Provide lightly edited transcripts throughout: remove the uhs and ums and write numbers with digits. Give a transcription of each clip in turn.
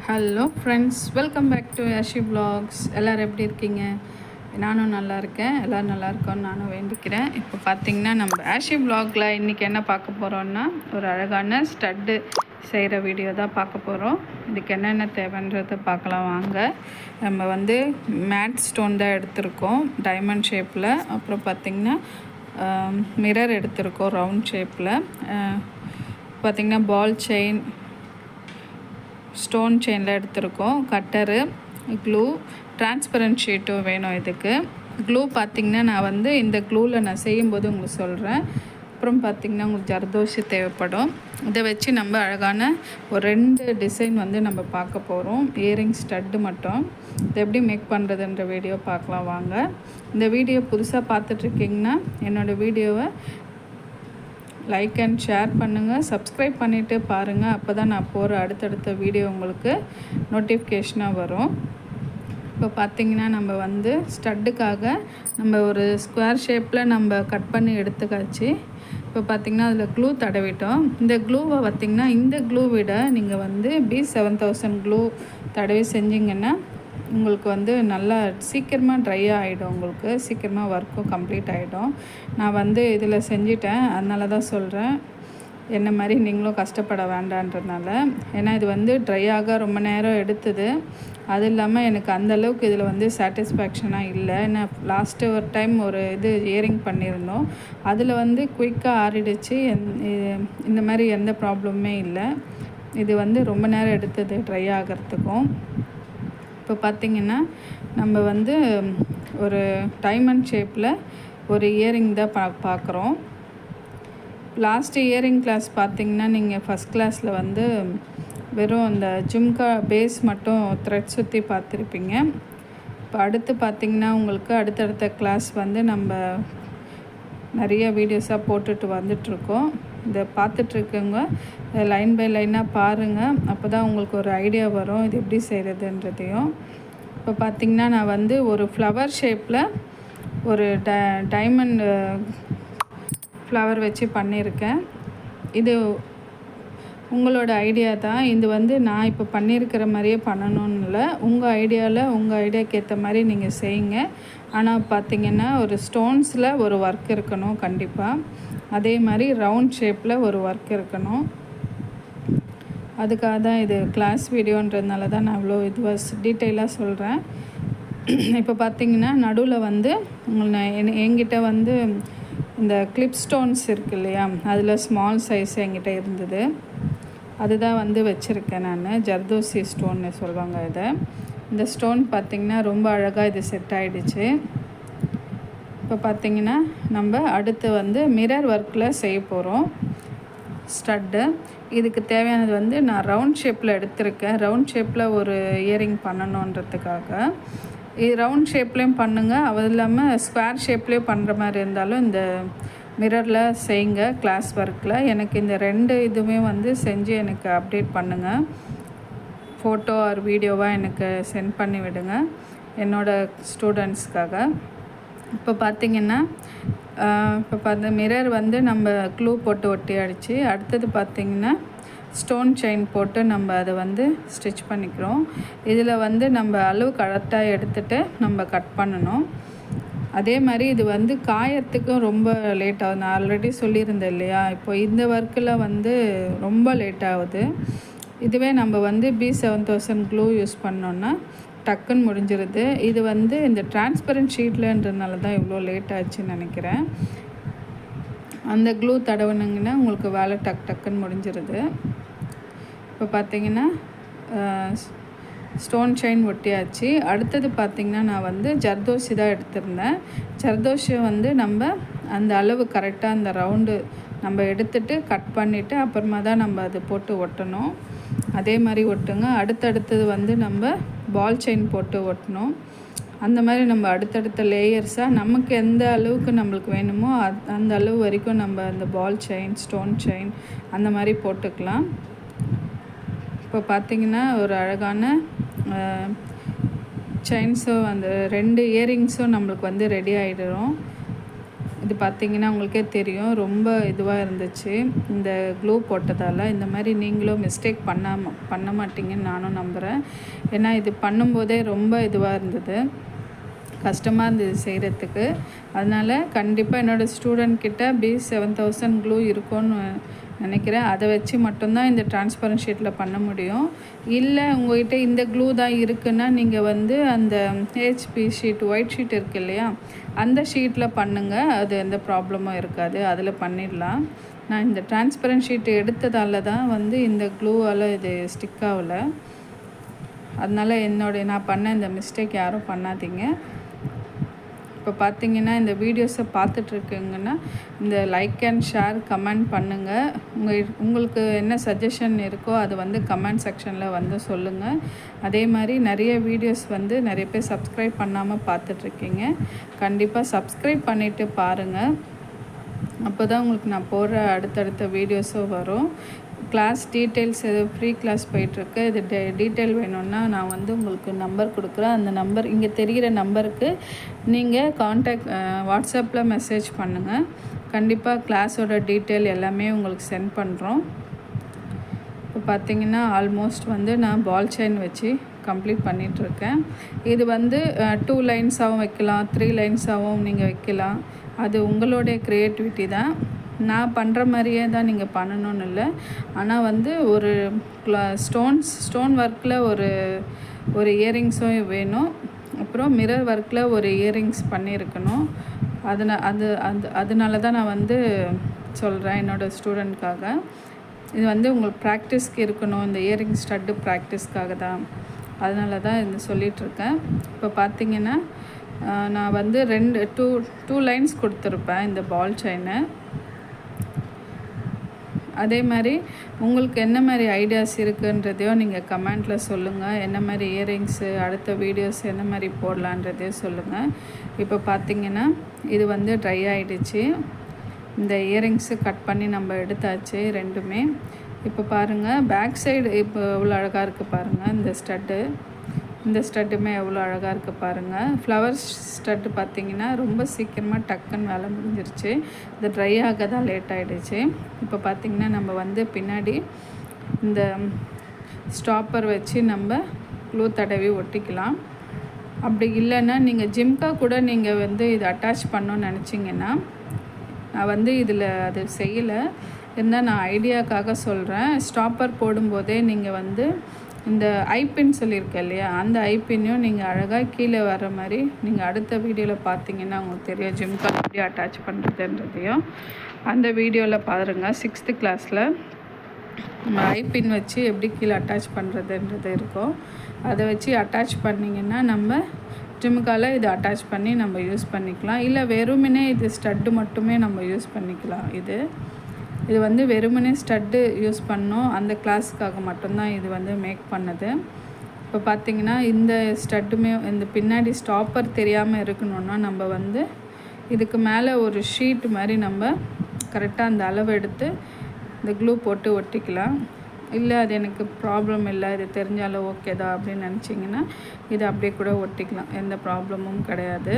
Hello friends, welcome back to Yashi vlogs. எல்லோரும் எப்படி இருக்கீங்க? நானும் நல்லா இருக்கேன். எல்லோரும் நல்லா இருக்கோன்னு நானும் வேண்டிக்கிறேன். இப்போ பார்த்திங்கன்னா நம்ம யாஷி வ்ளாகில் இன்றைக்கி என்ன பார்க்க போகிறோன்னா, ஒரு அழகான ஸ்டட்டு செய்கிற வீடியோ தான் பார்க்க போகிறோம். இதுக்கு என்னென்ன தேவைன்றதை பார்க்கலாம் வாங்க. நம்ம வந்து மேட் ஸ்டோன் தான் எடுத்திருக்கோம் டைமண்ட் ஷேப்பில். அப்புறம் பார்த்திங்கன்னா மிரர் எடுத்திருக்கோம் ரவுண்ட் ஷேப்பில். பார்த்திங்கன்னா பால் செயின், ஸ்டோன் செயினில் எடுத்திருக்கோம். கட்டரு, க்ளூ, டிரான்ஸ்பரண்ட் ஷீட்டும் வேணும். இதுக்கு க்ளூ பார்த்திங்கன்னா நான் வந்து இந்த க்ளூவில் நான் செய்யும்போது உங்களுக்கு சொல்கிறேன். அப்புறம் பார்த்திங்கன்னா உங்களுக்கு ஜர்தோஷி தேவைப்படும். இதை வச்சு நம்ம அழகான ஒரு 2 டிசைன் வந்து நம்ம பார்க்க போகிறோம். இயரிங் ஸ்டட்டு மட்டும். இதை எப்படி மேக் பண்ணுறதுன்ற வீடியோ பார்க்கலாம் வாங்க. இந்த வீடியோ புதுசாக பார்த்துட்ருக்கீங்கன்னா என்னோடய வீடியோவை லைக் அண்ட் ஷேர் பண்ணுங்கள், சப்ஸ்கிரைப் பண்ணிவிட்டு பாருங்கள். அப்போ தான் நான் போகிற அடுத்தடுத்த வீடியோ உங்களுக்கு நோட்டிஃபிகேஷனாக வரும். இப்போ பார்த்திங்கன்னா நம்ம வந்து ஸ்டட்டுக்காக நம்ம ஒரு ஸ்கொயர் ஷேப்பில் நம்ம கட் பண்ணி எடுத்துக்காச்சு. இப்போ பார்த்திங்கன்னா அதில் க்ளூ தடவிட்டோம். இந்த க்ளூவை பார்த்திங்கன்னா இந்த க்ளூ விட நீங்கள் வந்து B7000 க்ளூ தடவி செஞ்சிங்கன்னா உங்களுக்கு வந்து நல்லா சீக்கிரமாக ட்ரை ஆகிடும். உங்களுக்கு சீக்கிரமாக ஒர்க்கும் கம்ப்ளீட் ஆகிடும். நான் வந்து இதில் செஞ்சிட்டேன், அதனால தான் சொல்கிறேன். என்ன மாதிரி நீங்களும் கஷ்டப்பட வேண்டான்றதுனால. ஏன்னா இது வந்து ட்ரை ஆக ரொம்ப நேரம் எடுத்தது. அது இல்லாமல் எனக்கு அந்தளவுக்கு இதில் வந்து சாட்டிஸ்ஃபேக்ஷனாக இல்லை. ஏன்னா லாஸ்ட்டு ஒரு டைம் ஒரு இது இயரிங் பண்ணியிருந்தோம், அதில் வந்து குயிக்காக ஆறிடுச்சு. இந்த மாதிரி எந்த ப்ராப்ளமுமே இல்லை. இது வந்து ரொம்ப நேரம் எடுத்தது ட்ரை ஆகிறதுக்கும். இப்போ பார்த்திங்கன்னா நம்ம வந்து ஒரு டைமண்ட் ஷேப்பில் ஒரு இயரிங் தான் பார்க்குறோம். லாஸ்ட்டு இயரிங் கிளாஸ் பார்த்திங்கன்னா நீங்கள் ஃபஸ்ட் கிளாஸில் வந்து வெறும் அந்த ஜும்கா பேஸ் மட்டும் த்ரெட் சுற்றி பார்த்துருப்பீங்க. இப்போ அடுத்து பார்த்திங்கன்னா உங்களுக்கு அடுத்தடுத்த கிளாஸ் வந்து நம்ம நிறைய வீடியோஸாக போட்டுட்டு வந்துட்ருக்கோம். இதை பார்த்துட்ருக்கவங்க லைன் பை லைனாக பாருங்கள். அப்போ தான் உங்களுக்கு ஒரு ஐடியா வரும் இது எப்படி செய்கிறதுன்றதையும். இப்போ பார்த்திங்கன்னா நான் வந்து ஒரு ஃப்ளவர் ஷேப்பில் ஒரு டைமண்ட் ஃப்ளவர் வச்சு பண்ணியிருக்கேன். இது உங்களோட ஐடியா தான். இது வந்து நான் இப்போ பண்ணியிருக்கிற மாதிரியே பண்ணணும்னு இல்லை. உங்கள் ஐடியாவுக்கு ஏற்ற மாதிரி நீங்கள் செய்யுங்க. ஆனால் பார்த்திங்கன்னா ஒரு ஸ்டோன்ஸில் ஒரு ஒர்க் இருக்கணும் கண்டிப்பாக. அதே மாதிரி ரவுண்ட் ஷேப்பில் ஒரு ஒர்க் இருக்கணும். அதுக்காக தான் இது கிளாஸ் வீடியோன்றதுனால தான் நான் இவ்வளோ இதுவாக டீட்டெயிலாக சொல்கிறேன். இப்போ பார்த்திங்கன்னா நடுவில் வந்து என்கிட்ட வந்து இந்த கிளிப் ஸ்டோன்ஸ் இருக்குது இல்லையா, அதில் ஸ்மால் சைஸ் என்கிட்ட இருந்தது. அதுதான் வந்து வச்சுருக்கேன் நான். ஜர்தோசி ஸ்டோன்னு சொல்லுவாங்க இதை. இந்த ஸ்டோன் பார்த்திங்கன்னா ரொம்ப அழகாக இது செட் ஆகிடுச்சு. இப்போ பார்த்திங்கன்னா நம்ம அடுத்து வந்து மிரர் ஒர்க்கில் செய்ய போகிறோம் ஸ்டட்டு. இதுக்கு தேவையானது வந்து நான் ரவுண்ட் ஷேப்பில் எடுத்திருக்கேன். ரவுண்ட் ஷேப்பில் ஒரு இயரிங் பண்ணணுன்றதுக்காக. இது ரவுண்ட் ஷேப்லேயும் பண்ணுங்கள், அது இல்லாமல் ஸ்கொயர் ஷேப்லேயும் பண்ணுற மாதிரி இருந்தாலும் இந்த மிரரில் செய்யுங்க கிளாஸ் ஒர்க்கில். எனக்கு இந்த 2 இதுவுமே வந்து செஞ்சு எனக்கு அப்டேட் பண்ணுங்கள். ஃபோட்டோ ஆர் வீடியோவாக எனக்கு சென்ட் பண்ணி விடுங்க என்னோடய ஸ்டூடெண்ட்ஸ்க்காக. இப்போ பார்த்திங்கன்னா மிரர் வந்து நம்ம க்ளூ போட்டு ஒட்டி அடித்து, அடுத்தது பார்த்திங்கன்னா ஸ்டோன் செயின் போட்டு நம்ம அதை வந்து ஸ்டிச் பண்ணிக்கிறோம். இதில் வந்து நம்ம அளவு கரெக்டாக எடுத்துகிட்டு நம்ம கட் பண்ணணும். அதே மாதிரி இது வந்து காயத்துக்கும் ரொம்ப லேட் ஆகுது. நான் ஆல்ரெடி சொல்லியிருந்தேன் இல்லையா, இப்போ இந்த ஒர்க்கில் வந்து ரொம்ப லேட் ஆகுது. இதுவே நம்ம வந்து B7000 க்ளூ யூஸ் பண்ணோன்னா டக்குன்னு முடிஞ்சிருது. இது வந்து இந்த டிரான்ஸ்பரண்ட் ஷீட்லன்றதுனால தான் இவ்வளோ லேட் ஆச்சுன்னு நினைக்கிறேன். அந்த க்ளூ தடவுனங்கன்னா உங்களுக்கு வேலை டக்குன்னு முடிஞ்சிருது. இப்போ பார்த்திங்கன்னா ஸ்டோன் செயின் ஒட்டியாச்சு. அடுத்தது பார்த்திங்கன்னா நான் வந்து ஜர்தோஷி தான் எடுத்திருந்தேன். ஜர்தோஷியை வந்து நம்ம அந்த அளவு கரெக்டாக அந்த ரவுண்டு நம்ம எடுத்துகிட்டு கட் பண்ணிவிட்டு அப்புறமா தான் நம்ம அது போட்டு ஒட்டணும். அதே மாதிரி ஒட்டுங்க. அடுத்தடுத்தது வந்து நம்ம பால் செயின் போட்டு ஒட்டணும். அந்த மாதிரி நம்ம அடுத்தடுத்த லேயர்ஸாக நமக்கு எந்த அளவுக்கு நம்மளுக்கு வேணுமோ அந்த அளவு வரைக்கும் நம்ம அந்த பால் செயின், ஸ்டோன் செயின் அந்த மாதிரி போட்டுக்கலாம். இப்போ பார்த்திங்கன்னா ஒரு அழகான செயின்ஸும் அந்த 2 இயரிங்ஸும் நம்மளுக்கு வந்து ரெடி ஆகிடும். இது பார்த்திங்கன்னா உங்களுக்கே தெரியும் ரொம்ப இதுவாக இருந்துச்சு இந்த க்ளூ போட்டதால். இந்த மாதிரி நீங்களும் மிஸ்டேக் பண்ண மாட்டீங்கன்னு நானும் நம்புகிறேன். ஏன்னா இது பண்ணும்போதே ரொம்ப இதுவாக இருந்தது, கஷ்டமாக இருந்தது செய்கிறதுக்கு. அதனால் கண்டிப்பாக என்னோடய ஸ்டூடெண்ட் கிட்ட B7000 க்ளூ இருக்கும்னு நினைக்கிறேன். அதை வச்சு மட்டும்தான் இந்த டிரான்ஸ்பரன்ட் ஷீட்டில் பண்ண முடியும். இல்லை உங்கள்கிட்ட இந்த க்ளூ தான் இருக்குன்னா நீங்கள் வந்து அந்த HP ஷீட், ஒயிட் ஷீட் இருக்குது இல்லையா, அந்த ஷீட்டில் பண்ணுங்கள். அது எந்த ப்ராப்ளமும் இருக்காது, அதில் பண்ணிடலாம். நான் இந்த டிரான்ஸ்பரன்ட் ஷீட் எடுத்ததால் தான் வந்து இந்த க்ளூவால் இது ஸ்டிக் ஆகலை. அதனால் நான் பண்ண இந்த மிஸ்டேக் யாரும் பண்ணாதீங்க. இப்போ பார்த்தீங்கன்னா இந்த வீடியோஸை பார்த்துட்ருக்குங்கன்னா இந்த லைக் அண்ட் ஷேர் கமெண்ட் பண்ணுங்கள். உங்களுக்கு என்ன சஜஷன் இருக்கோ அது வந்து கமெண்ட் செக்ஷனில் வந்து சொல்லுங்கள். அதே மாதிரி நிறைய வீடியோஸ் வந்து நிறைய பேர் சப்ஸ்கிரைப் பண்ணாமல் பார்த்துட்ருக்கீங்க. கண்டிப்பாக சப்ஸ்கிரைப் பண்ணிவிட்டு பாருங்கள். அப்போ தான் உங்களுக்கு நான் போடுற அடுத்தடுத்த வீடியோஸும் வரும். கிளாஸ் டீட்டெயில்ஸ் எது ஃப்ரீ கிளாஸ் போயிட்டுருக்கு. இது டீட்டெயில் வேணும்னா நான் வந்து உங்களுக்கு நம்பர் கொடுக்குறேன். அந்த நம்பர் இங்கே தெரிகிற நம்பருக்கு நீங்கள் வாட்ஸ்அப்பில் மெசேஜ் பண்ணுங்கள். கண்டிப்பாக கிளாஸோட டீட்டெயில் எல்லாமே உங்களுக்கு சென்ட் பண்ணுறோம். இப்போ பார்த்திங்கன்னா ஆல்மோஸ்ட் வந்து நான் பால் செயின் வச்சு கம்ப்ளீட் பண்ணிகிட்ருக்கேன். இது வந்து 2 லைன்ஸாகவும் வைக்கலாம், 3 லைன்ஸாகவும் நீங்கள் வைக்கலாம். அது உங்களுடைய க்ரியேட்டிவிட்டி தான். நான் பண்ணுற மாதிரியே தான் நீங்கள் பண்ணணும்னு இல்லை. ஆனால் வந்து ஒரு ஸ்டோன் ஒர்க்கில் ஒரு இயரிங்ஸும் வேணும். அப்புறம் மிரர் ஒர்க்கில் ஒரு இயரிங்ஸ் பண்ணியிருக்கணும். அதனால தான் நான் வந்து சொல்கிறேன் என்னோடய ஸ்டூடெண்ட்காக. இது வந்து உங்களுக்கு ப்ராக்டிஸ்க்கு இருக்கணும், இந்த இயரிங் ஸ்டட்டு ப்ராக்டிஸ்க்காக தான். அதனால தான் இது சொல்லிகிட்ருக்கேன். இப்போ பார்த்திங்கன்னா நான் வந்து 2 லைன்ஸ் கொடுத்துருப்பேன் இந்த பால் செயினை. அதே மாதிரி உங்களுக்கு என்ன மாதிரி ஐடியாஸ் இருக்குன்றதையும் நீங்கள் கமெண்ட்டில் சொல்லுங்கள். என்ன மாதிரி இயரிங்ஸு அடுத்த வீடியோஸ் என்ன மாதிரி போடலான்றதையும் சொல்லுங்கள். இப்போ பார்த்திங்கன்னா இது வந்து ட்ரை ஆகிடுச்சு. இந்த இயரிங்ஸு கட் பண்ணி நம்ம எடுத்தாச்சு ரெண்டுமே. இப்போ பாருங்கள் பேக் சைடு இப்போ எவ்வளோ அழகாக இருக்குது பாருங்கள். இந்த ஸ்டட்டுமே எவ்வளோ அழகாக இருக்குது பாருங்கள். ஃப்ளவர் ஸ்டட்டு பார்த்திங்கன்னா ரொம்ப சீக்கிரமாக டக்குன்னு வேலை முடிஞ்சிருச்சு. இது ட்ரை ஆக தான் லேட் ஆகிடுச்சு. இப்போ பார்த்திங்கன்னா நம்ம வந்து பின்னாடி இந்த ஸ்டாப்பர் வச்சு நம்ம க்ளூ தடவி ஒட்டிக்கலாம். அப்படி இல்லைன்னா நீங்கள் ஜிம்கா கூட நீங்கள் வந்து இது அட்டாச் பண்ணணுன்னு நினச்சிங்கன்னா, நான் வந்து இதில் அது செய்யலை இருந்தால் நான் ஐடியாக்காக சொல்கிறேன். ஸ்டாப்பர் போடும்போதே நீங்கள் வந்து இந்த ஐபின் சொல்லியிருக்கேன் இல்லையா, அந்த ஐபின்னையும் நீங்கள் அழகாக கீழே வர மாதிரி நீங்கள் அடுத்த வீடியோவில் பார்த்தீங்கன்னா உங்களுக்கு தெரியும் ஜிம்கா எப்படி அட்டாச் பண்ணுறதுன்றதையும். அந்த வீடியோவில் பாருங்கள். 6th கிளாஸில் நம்ம ஐபின் வச்சு எப்படி கீழே அட்டாச் பண்ணுறதுன்றது இருக்கும். அதை வச்சு அட்டாச் பண்ணிங்கன்னா நம்ம ஜிம்கால இதை அட்டாச் பண்ணி நம்ம யூஸ் பண்ணிக்கலாம். இல்லை வெறுமனே இது ஸ்டட்டு மட்டுமே நம்ம யூஸ் பண்ணிக்கலாம். இது வந்து வெறுமனே ஸ்டட்டு யூஸ் பண்ணோம், அந்த கிளாஸுக்காக மட்டும்தான் இது வந்து மேக் பண்ணது. இப்போ பார்த்திங்கன்னா இந்த ஸ்டட்டுமே இந்த பின்னாடி ஸ்டாப்பர் தெரியாமல் இருக்கணுன்னா நம்ம வந்து இதுக்கு மேலே ஒரு ஷீட் மாதிரி நம்ம கரெக்டாக அந்த அளவு எடுத்து இந்த க்ளூ போட்டு ஒட்டிக்கலாம். இல்லை அது எனக்கு ப்ராப்ளம் இல்லை, இது தெரிஞ்சாலும் ஓகே தான் அப்படின்னு நினச்சிங்கன்னா இது அப்படியே கூட ஒட்டிக்கலாம், எந்த ப்ராப்ளமும் கிடையாது.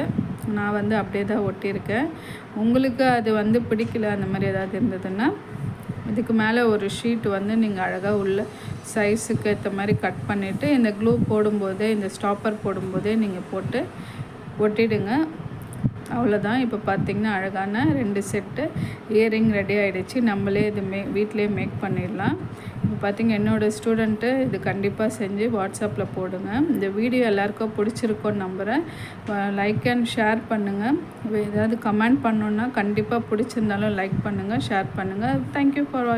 நான் வந்து அப்படியே தான் ஒட்டியிருக்கேன். உங்களுக்கு அது வந்து பிடிக்கல அந்த மாதிரி ஏதாவது இருந்ததுன்னா இதுக்கு மேலே ஒரு ஷீட் வந்து நீங்கள் அழகாக உள்ள சைஸுக்கு ஏற்ற மாதிரி கட் பண்ணிவிட்டு இந்த க்ளூ போடும்போதே, இந்த ஸ்டாப்பர் போடும்போதே நீங்கள் போட்டு ஒட்டிடுங்க. அவ்வளோதான். இப்போ பார்த்திங்கன்னா அழகான 2 செட்டு இயரிங் ரெடி ஆகிடுச்சு. நம்மளே இது வீட்டிலே மேக் பண்ணிடலாம். இப்போ பார்த்திங்க என்னோடய ஸ்டூடெண்ட்டு இது கண்டிப்பாக செஞ்சு வாட்ஸ்அப்பில் போடுங்க. இந்த வீடியோ எல்லாருக்கும் பிடிச்சிருக்கோன்னு நம்புகிறேன். லைக் அண்ட் ஷேர் பண்ணுங்கள். ஏதாவது கமெண்ட் பண்ணோன்னா கண்டிப்பாக பிடிச்சிருந்தாலும் லைக் பண்ணுங்கள், ஷேர் பண்ணுங்கள். தேங்க்யூ ஃபார் வாட்சிங்.